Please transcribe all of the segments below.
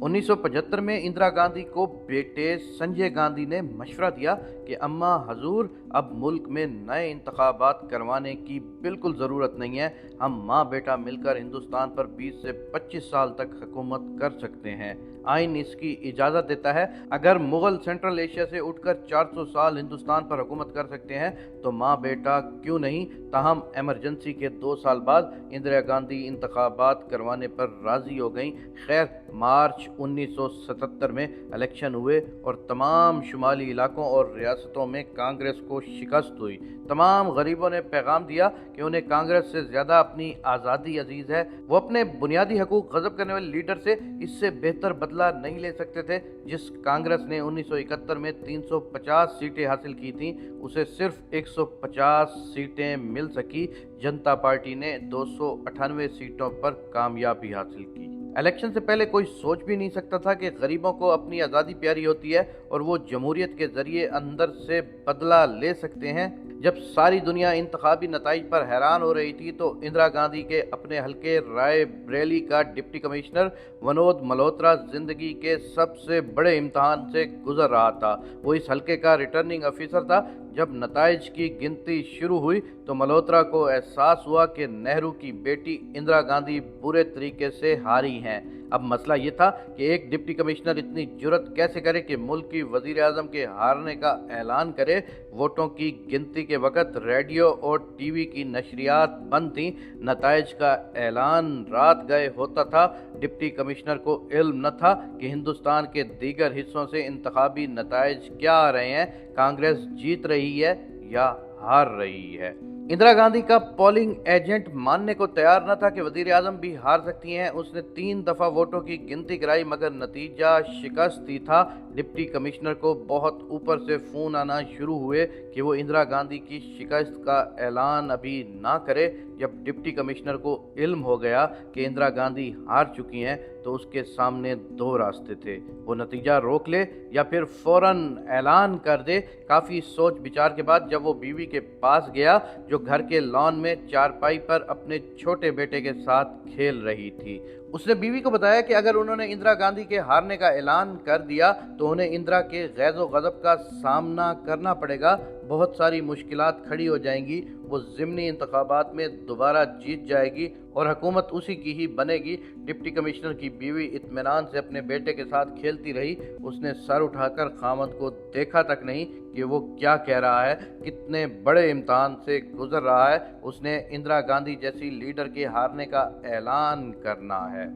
1975 में इंदिरा गांधी को बेटे संजय गांधी ने मशवरा दिया कि अम्मा हजूर, अब मुल्क में नए इंतखाबात करवाने की बिल्कुल ज़रूरत नहीं है। हम माँ बेटा मिलकर हिंदुस्तान पर 20 से 25 साल तक हुकूमत कर सकते हैं। आइन इसकी इजाज़त देता है। अगर मुग़ल सेंट्रल एशिया से उठकर 400 साल हिंदुस्तान पर हुकूमत कर सकते हैं तो माँ बेटा क्यों नहीं। ताहम एमरजेंसी के 2 साल बाद इंदिरा गांधी इंतखाबात करवाने पर राज़ी हो गईं। खैर, मार्च 1977 में इलेक्शन हुए और तमाम शुमाली इलाकों और रियासतों में कांग्रेस को शिकस्त हुई। तमाम गरीबों ने पैगाम दिया कि उन्हें कांग्रेस से ज़्यादा अपनी आज़ादी अजीज़ है। वो अपने बुनियादी हकूक़ गज़ब करने वाले लीडर से इससे बेहतर बदला नहीं ले सकते थे। जिस कांग्रेस ने 1971 में 350 सीटें हासिल की थीं, उसे सिर्फ 150 सीटें मिल सकी। जनता पार्टी ने 298 सीटों पर कामयाबी हासिल की। इलेक्शन से पहले कोई सोच भी नहीं सकता था कि गरीबों को अपनी आज़ादी प्यारी होती है और वो जमहूरियत के ज़रिए अंदर से बदला ले सकते हैं। जब सारी दुनिया इंतखाबी नताइज पर हैरान हो रही थी तो इंदिरा गांधी के अपने हल्के राय बरेली का डिप्टी कमिश्नर विनोद मल्होत्रा ज़िंदगी के सबसे बड़े इम्तहान से गुजर रहा था। वो इस हल्के का रिटर्निंग अफसर था। जब नताइज की गिनती शुरू हुई तो मल्होत्रा को एहसास हुआ कि नेहरू की बेटी इंदिरा गांधी बुरे तरीके से हारी हैं। अब मसला ये था कि एक डिप्टी कमिश्नर इतनी जुर्रत कैसे करे कि मुल्क की वज़ीर आज़म के हारने का ऐलान करे। वोटों की गिनती के वक़्त रेडियो और टीवी की नशरियात बंद थीं। नताइज का ऐलान रात गए होता था। डिप्टी कमिश्नर को इल्म न था कि हिंदुस्तान के दीगर हिस्सों से इंतखाबी नताइज क्या आ रहे हैं, कांग्रेस जीत रही है या हार रही है। इंदिरा गांधी का पोलिंग एजेंट मानने को तैयार न था कि वज़ीर आज़म भी हार सकती हैं। उसने 3 दफ़ा वोटों की गिनती कराई मगर नतीजा शिकस्त ही था। डिप्टी कमिश्नर को बहुत ऊपर से फ़ोन आना शुरू हुए कि वो इंदिरा गांधी की शिकस्त का ऐलान अभी ना करे। जब डिप्टी कमिश्नर को इल्म हो गया कि इंदिरा गांधी हार चुकी हैं तो उसके सामने 2 रास्ते थे। वो नतीजा रोक ले या फिर फ़ौरन ऐलान कर दे। काफ़ी सोच विचार के बाद जब वो बीवी के पास गया जो घर के लॉन में चारपाई पर अपने छोटे बेटे के साथ खेल रही थी, उसने बीवी को बताया कि अगर उन्होंने इंदिरा गांधी के हारने का ऐलान कर दिया तो उन्हें इंदिरा के गैज़ो गज़ब का सामना करना पड़ेगा। बहुत सारी मुश्किलात खड़ी हो जाएंगी। वो ज़िमनी इंतखाबात में दोबारा जीत जाएगी और हुकूमत उसी की ही बनेगी। डिप्टी कमिश्नर की बीवी इत्मीनान से अपने बेटे के साथ खेलती रही। उसने सर उठाकर खामद को देखा तक नहीं कि वो क्या कह रहा है, कितने बड़े इम्तहान से गुजर रहा है। उसने इंदिरा गांधी जैसी लीडर के हारने का ऐलान करना है।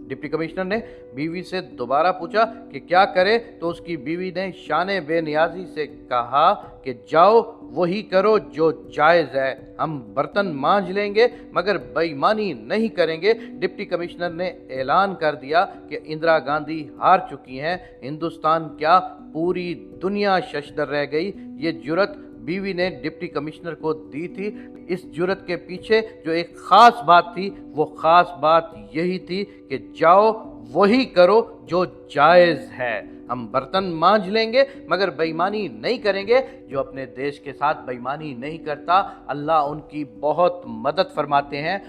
डिप्टी कमिश्नर ने बीवी से दोबारा पूछा कि क्या करे तो उसकी बीवी ने शाने बेनियाजी से कहा कि जाओ वही करो जो जायज़ है। हम बर्तन मांज लेंगे मगर बेईमानी नहीं करेंगे। डिप्टी कमिश्नर ने ऐलान कर दिया कि इंदिरा गांधी हार चुकी हैं। हिंदुस्तान क्या, पूरी दुनिया शशदर रह गई। ये जुर्रत बीवी ने डिप्टी कमिश्नर को दी थी। इस जुर्रत के पीछे जो एक ख़ास बात थी, वो ख़ास बात यही थी कि जाओ वही करो जो जायज़ है। हम बर्तन मांज लेंगे मगर बेईमानी नहीं करेंगे। जो अपने देश के साथ बेईमानी नहीं करता, अल्लाह उनकी बहुत मदद फरमाते हैं